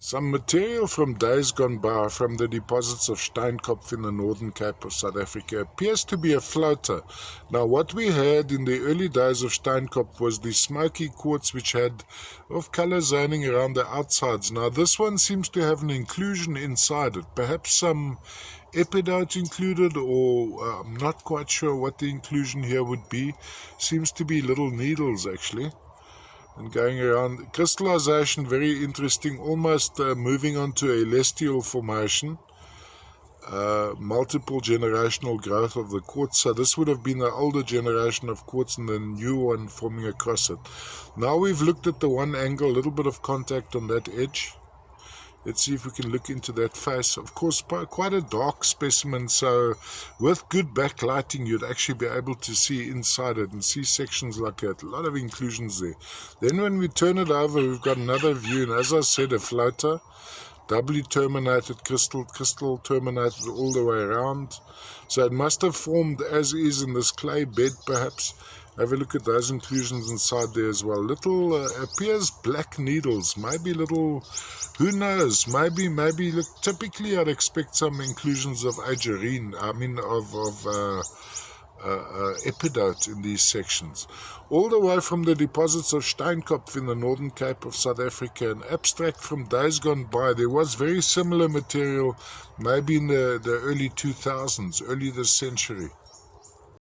Some material from days gone by from the deposits of Steinkopf in the Northern Cape of South Africa appears to be a floater. Now, what we had in the early days of Steinkopf was the smoky quartz which had off-color zoning around the outsides. Now, this one seems to have an inclusion inside it, perhaps some epidote included, or I'm not quite sure what the inclusion here would be. Seems to be little needles actually. And going around, crystallization, very interesting, almost moving on to a celestial formation, multiple generational growth of the quartz. So this would have been the older generation of quartz and the new one forming across it. Now we've looked at the one angle, a little bit of contact on that edge. Let's see if we can look into that face. Of course, quite a dark specimen, so with good backlighting, you'd actually be able to see inside it and see sections like that. A lot of inclusions there. Then when we turn it over, we've got another view, and as I said, a floater, doubly terminated crystal terminated all the way around. So it must have formed as is in this clay bed, perhaps. Have a look at those inclusions inside there as well. Little appears black needles, maybe little, who knows, maybe look, typically I'd expect some inclusions of agerine, epidote in these sections. All the way from the deposits of Steinkopf in the Northern Cape of South Africa, an abstract from days gone by. There was very similar material, maybe in the early 2000s, early this century.